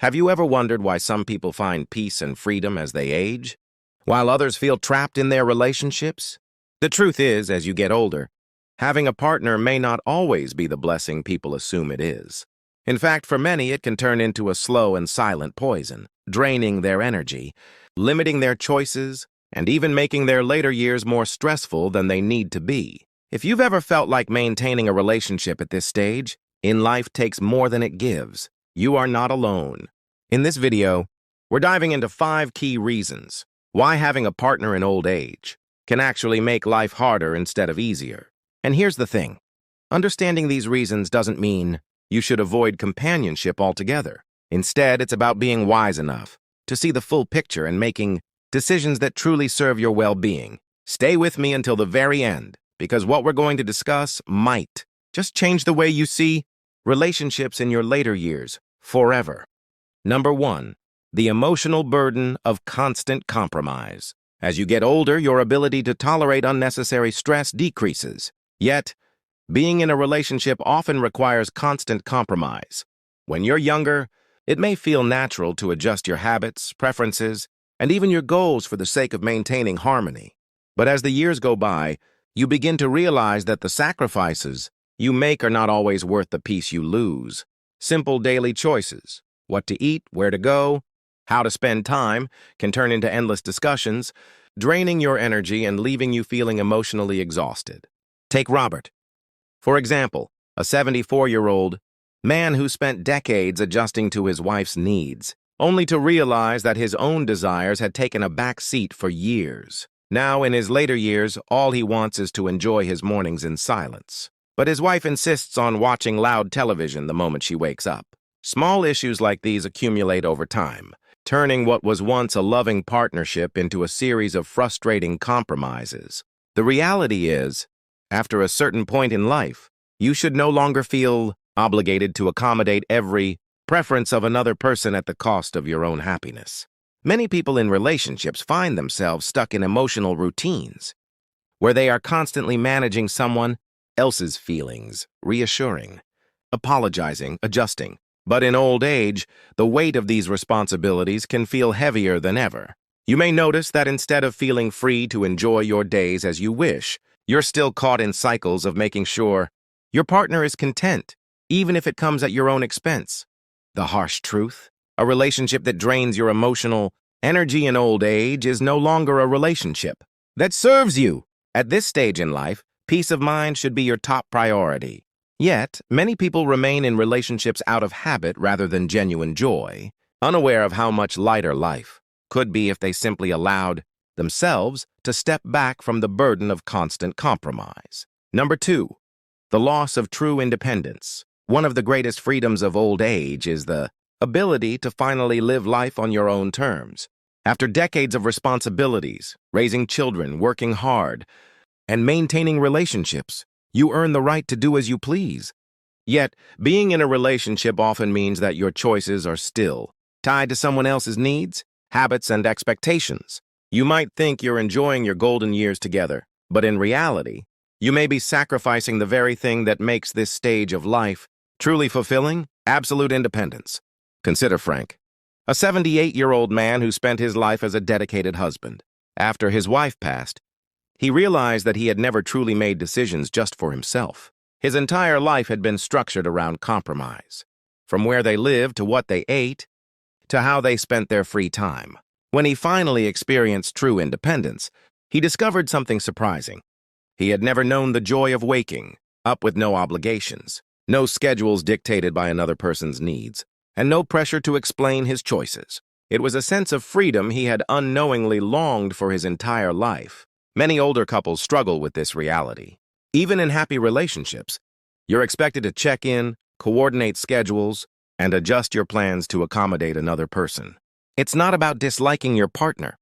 Have you ever wondered why some people find peace and freedom as they age, while others feel trapped in their relationships? The truth is, as you get older, having a partner may not always be the blessing people assume it is. In fact, for many, it can turn into a slow and silent poison, draining their energy, limiting their choices, and even making their later years more stressful than they need to be. If you've ever felt like maintaining a relationship at this stage in life takes more than it gives, you are not alone. In this video, we're diving into 5 key reasons why having a partner in old age can actually make life harder instead of easier. And here's the thing. Understanding these reasons doesn't mean you should avoid companionship altogether. Instead, it's about being wise enough to see the full picture and making decisions that truly serve your well-being. Stay with me until the very end, because what we're going to discuss might just change the way you see relationships in your later years forever. Number 1, the emotional burden of constant compromise. As you get older, your ability to tolerate unnecessary stress decreases. Yet, being in a relationship often requires constant compromise. When you're younger, it may feel natural to adjust your habits, preferences, and even your goals for the sake of maintaining harmony. But as the years go by, you begin to realize that the sacrifices you make are not always worth the peace you lose. Simple daily choices, what to eat, where to go, how to spend time, can turn into endless discussions, draining your energy and leaving you feeling emotionally exhausted. Take Robert, for example, a 74-year-old man who spent decades adjusting to his wife's needs, only to realize that his own desires had taken a back seat for years. Now, in his later years, all he wants is to enjoy his mornings in silence. But his wife insists on watching loud television the moment she wakes up. Small issues like these accumulate over time, turning what was once a loving partnership into a series of frustrating compromises. The reality is, after a certain point in life, you should no longer feel obligated to accommodate every preference of another person at the cost of your own happiness. Many people in relationships find themselves stuck in emotional routines, where they are constantly managing someone else's feelings, reassuring, apologizing, adjusting. But in old age, the weight of these responsibilities can feel heavier than ever. You may notice that instead of feeling free to enjoy your days as you wish, you're still caught in cycles of making sure your partner is content, even if it comes at your own expense. The harsh truth: a relationship that drains your emotional energy in old age is no longer a relationship that serves you. At this stage in life, peace of mind should be your top priority. Yet, many people remain in relationships out of habit rather than genuine joy, unaware of how much lighter life could be if they simply allowed themselves to step back from the burden of constant compromise. Number 2, the loss of true independence. One of the greatest freedoms of old age is the ability to finally live life on your own terms. After decades of responsibilities, raising children, working hard, and maintaining relationships, you earn the right to do as you please. Yet, being in a relationship often means that your choices are still tied to someone else's needs, habits, and expectations. You might think you're enjoying your golden years together, but in reality, you may be sacrificing the very thing that makes this stage of life truly fulfilling: absolute independence. Consider Frank, a 78-year-old man who spent his life as a dedicated husband. After his wife passed, he realized that he had never truly made decisions just for himself. His entire life had been structured around compromise, from where they lived to what they ate to how they spent their free time. When he finally experienced true independence, he discovered something surprising. He had never known the joy of waking up with no obligations, no schedules dictated by another person's needs, and no pressure to explain his choices. It was a sense of freedom he had unknowingly longed for his entire life. Many older couples struggle with this reality. Even in happy relationships, you're expected to check in, coordinate schedules, and adjust your plans to accommodate another person. It's not about disliking your partner.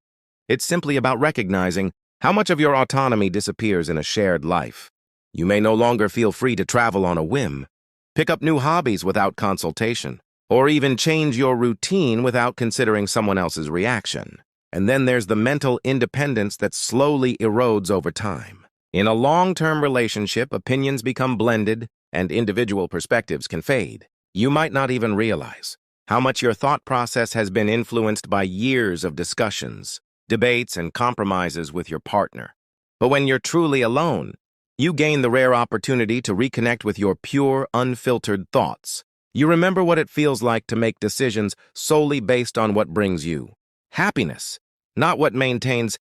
It's simply about recognizing how much of your autonomy disappears in a shared life. You may no longer feel free to travel on a whim, pick up new hobbies without consultation, or even change your routine without considering someone else's reaction. And then there's the mental independence that slowly erodes over time. In a long-term relationship, opinions become blended and individual perspectives can fade. You might not even realize how much your thought process has been influenced by years of discussions, debates, and compromises with your partner. But when you're truly alone, you gain the rare opportunity to reconnect with your pure, unfiltered thoughts. You remember what it feels like to make decisions solely based on what brings you happiness, not what maintains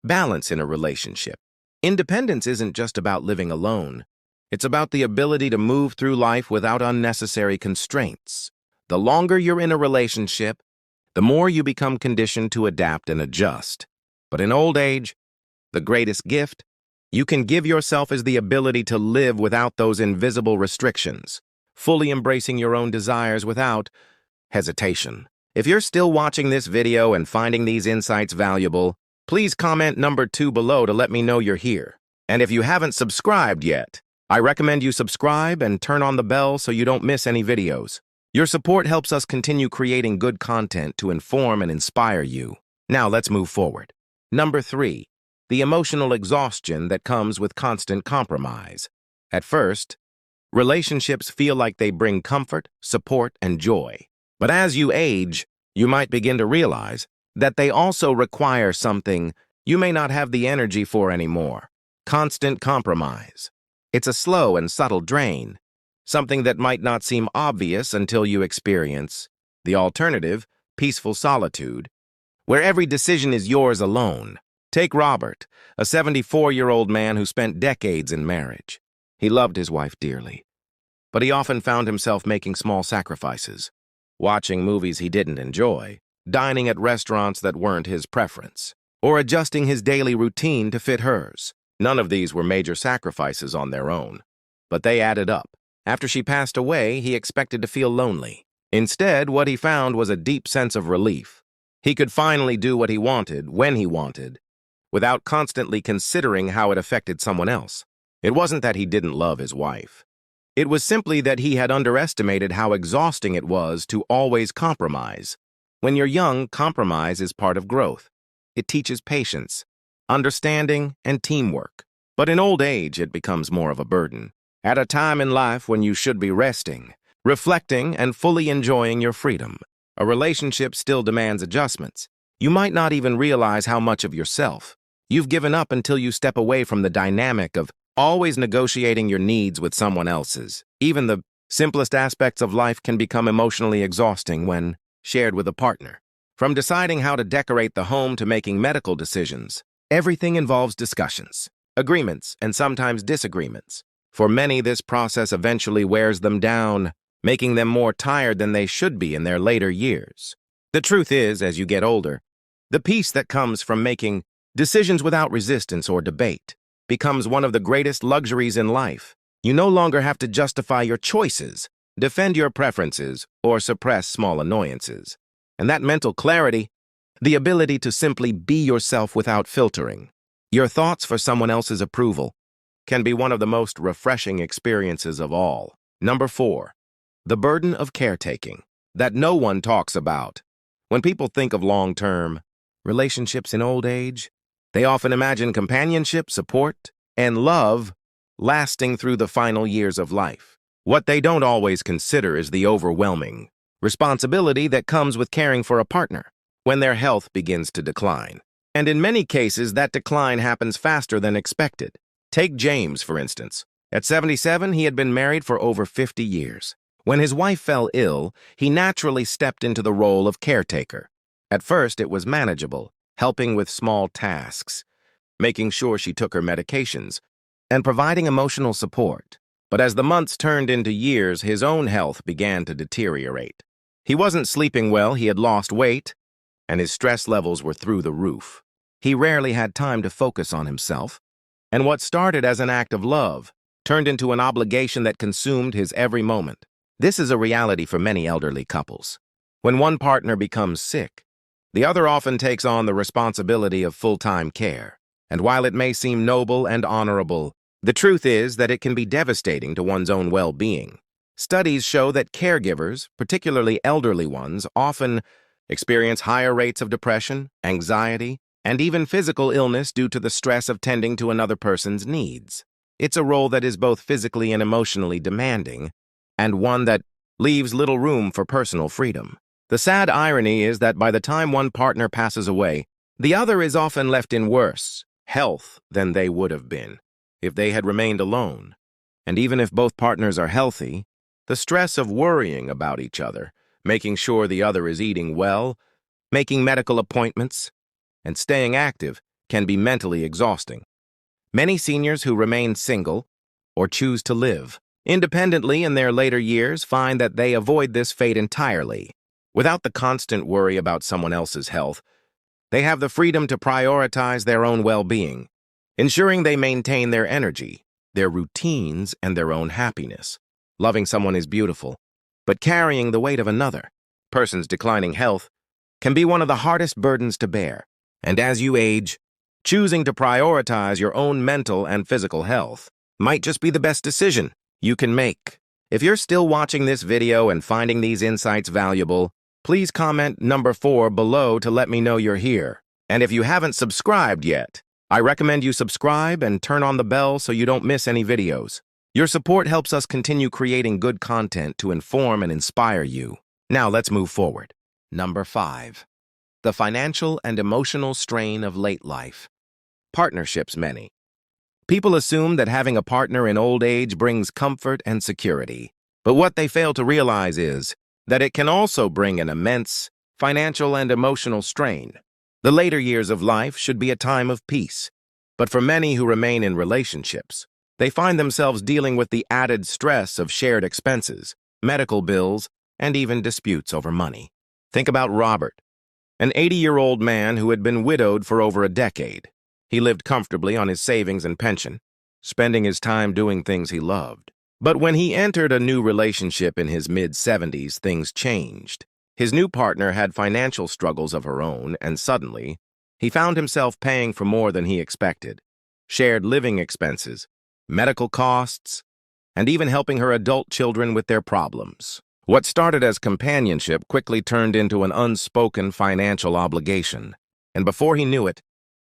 balance in a relationship. Independence isn't just about living alone. It's about the ability to move through life without unnecessary constraints. The longer you're in a relationship, the more you become conditioned to adapt and adjust. But in old age, the greatest gift you can give yourself is the ability to live without those invisible restrictions, fully embracing your own desires without hesitation. If you're still watching this video and finding these insights valuable, please comment number 2 below to let me know you're here. And if you haven't subscribed yet, I recommend you subscribe and turn on the bell so you don't miss any videos. Your support helps us continue creating good content to inform and inspire you. Now let's move forward. Number 3, the emotional exhaustion that comes with constant compromise. At first, relationships feel like they bring comfort, support, and joy. But as you age, you might begin to realize that they also require something you may not have the energy for anymore: constant compromise. It's a slow and subtle drain, something that might not seem obvious until you experience the alternative, peaceful solitude, where every decision is yours alone. Take Robert, a 74-year-old man who spent decades in marriage. He loved his wife dearly, but he often found himself making small sacrifices, watching movies he didn't enjoy, dining at restaurants that weren't his preference, or adjusting his daily routine to fit hers. None of these were major sacrifices on their own, but they added up. After she passed away, he expected to feel lonely. Instead, what he found was a deep sense of relief. He could finally do what he wanted, when he wanted, without constantly considering how it affected someone else. It wasn't that he didn't love his wife. It was simply that he had underestimated how exhausting it was to always compromise. When you're young, compromise is part of growth. It teaches patience, understanding, and teamwork. But in old age, it becomes more of a burden. At a time in life when you should be resting, reflecting, and fully enjoying your freedom, a relationship still demands adjustments. You might not even realize how much of yourself you've given up until you step away from the dynamic of always negotiating your needs with someone else's. Even the simplest aspects of life can become emotionally exhausting when shared with a partner. From deciding how to decorate the home to making medical decisions, everything involves discussions, agreements, and sometimes disagreements. For many, this process eventually wears them down, making them more tired than they should be in their later years. The truth is, as you get older, the peace that comes from making decisions without resistance or debate becomes one of the greatest luxuries in life. You no longer have to justify your choices, defend your preferences, or suppress small annoyances. And that mental clarity, the ability to simply be yourself without filtering your thoughts for someone else's approval, can be one of the most refreshing experiences of all. Number 4, the burden of caretaking that no one talks about. When people think of long-term relationships in old age, they often imagine companionship, support, and love lasting through the final years of life. What they don't always consider is the overwhelming responsibility that comes with caring for a partner when their health begins to decline. And in many cases, that decline happens faster than expected. Take James, for instance. At 77, he had been married for over 50 years. When his wife fell ill, he naturally stepped into the role of caretaker. At first, it was manageable, helping with small tasks, making sure she took her medications, and providing emotional support. But as the months turned into years, his own health began to deteriorate. He wasn't sleeping well, he had lost weight, and his stress levels were through the roof. He rarely had time to focus on himself, and what started as an act of love turned into an obligation that consumed his every moment. This is a reality for many elderly couples. When one partner becomes sick, the other often takes on the responsibility of full-time care. And while it may seem noble and honorable, the truth is that it can be devastating to one's own well-being. Studies show that caregivers, particularly elderly ones, often experience higher rates of depression, anxiety, and even physical illness due to the stress of tending to another person's needs. It's a role that is both physically and emotionally demanding, and one that leaves little room for personal freedom. The sad irony is that by the time one partner passes away, the other is often left in worse health than they would have been if they had remained alone. And even if both partners are healthy, the stress of worrying about each other, making sure the other is eating well, making medical appointments, and staying active can be mentally exhausting. Many seniors who remain single or choose to live independently in their later years find that they avoid this fate entirely. Without the constant worry about someone else's health, they have the freedom to prioritize their own well-being, ensuring they maintain their energy, their routines, and their own happiness. Loving someone is beautiful, but carrying the weight of another person's declining health can be one of the hardest burdens to bear. And as you age, choosing to prioritize your own mental and physical health might just be the best decision you can make. If you're still watching this video and finding these insights valuable, please comment number 4 below to let me know you're here. And if you haven't subscribed yet, I recommend you subscribe and turn on the bell so you don't miss any videos. Your support helps us continue creating good content to inform and inspire you. Now let's move forward. Number 5. The financial and emotional strain of late life. Partnerships many. People assume that having a partner in old age brings comfort and security. But what they fail to realize is that it can also bring an immense financial and emotional strain. The later years of life should be a time of peace, but for many who remain in relationships, they find themselves dealing with the added stress of shared expenses, medical bills, and even disputes over money. Think about Robert, an 80-year-old man who had been widowed for over a decade. He lived comfortably on his savings and pension, spending his time doing things he loved. But when he entered a new relationship in his mid-70s, things changed. His new partner had financial struggles of her own, and suddenly, he found himself paying for more than he expected. Shared living expenses, medical costs, and even helping her adult children with their problems. What started as companionship quickly turned into an unspoken financial obligation. And before he knew it,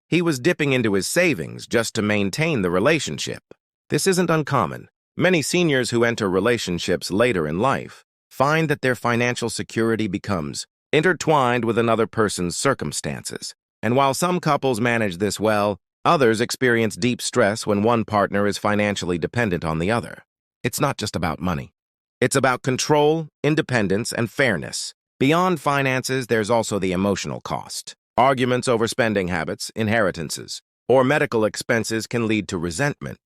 he was dipping into his savings just to maintain the relationship. This isn't uncommon. Many seniors who enter relationships later in life find that their financial security becomes intertwined with another person's circumstances. And while some couples manage this well, others experience deep stress when one partner is financially dependent on the other. It's not just about money. It's about control, independence, and fairness. Beyond finances, there's also the emotional cost. Arguments over spending habits, inheritances, or medical expenses can lead to resentment.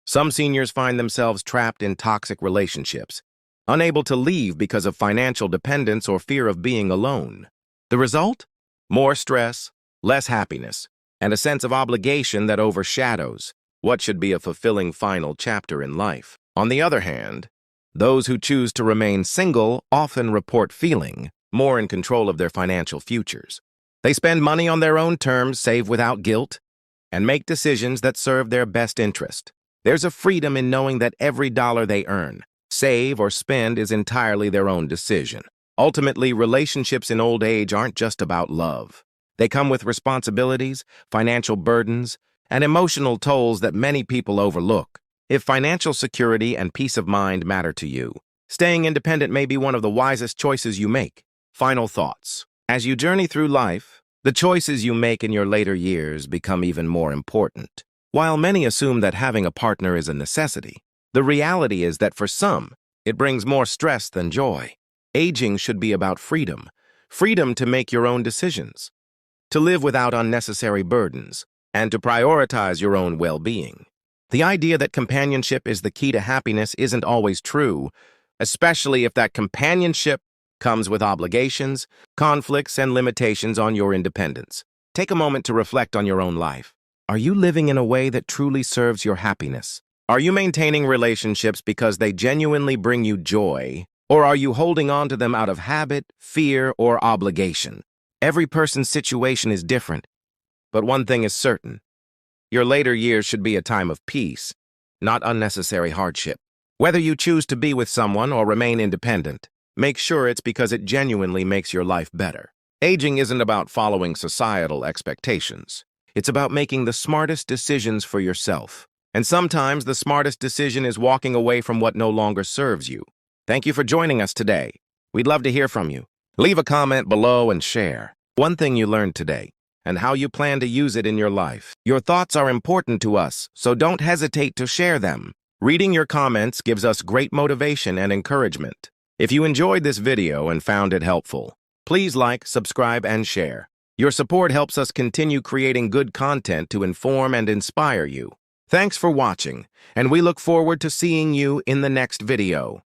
Some seniors find themselves trapped in toxic relationships, unable to leave because of financial dependence or fear of being alone. The result? More stress, less happiness, and a sense of obligation that overshadows what should be a fulfilling final chapter in life. On the other hand, those who choose to remain single often report feeling more in control of their financial futures. They spend money on their own terms, save without guilt, and make decisions that serve their best interest. There's a freedom in knowing that every dollar they earn, save, or spend is entirely their own decision. Ultimately, relationships in old age aren't just about love. They come with responsibilities, financial burdens, and emotional tolls that many people overlook. If financial security and peace of mind matter to you, staying independent may be one of the wisest choices you make. Final thoughts. As you journey through life, the choices you make in your later years become even more important. While many assume that having a partner is a necessity, the reality is that for some, it brings more stress than joy. Aging should be about freedom. Freedom to make your own decisions, to live without unnecessary burdens, and to prioritize your own well-being. The idea that companionship is the key to happiness isn't always true, especially if that companionship comes with obligations, conflicts, and limitations on your independence. Take a moment to reflect on your own life. Are you living in a way that truly serves your happiness? Are you maintaining relationships because they genuinely bring you joy, or are you holding on to them out of habit, fear, or obligation? Every person's situation is different, but one thing is certain. Your later years should be a time of peace, not unnecessary hardship. Whether you choose to be with someone or remain independent, make sure it's because it genuinely makes your life better. Aging isn't about following societal expectations. It's about making the smartest decisions for yourself. And sometimes the smartest decision is walking away from what no longer serves you. Thank you for joining us today. We'd love to hear from you. Leave a comment below and share one thing you learned today and how you plan to use it in your life. Your thoughts are important to us, so don't hesitate to share them. Reading your comments gives us great motivation and encouragement. If you enjoyed this video and found it helpful, please like, subscribe, and share. Your support helps us continue creating good content to inform and inspire you. Thanks for watching, and we look forward to seeing you in the next video.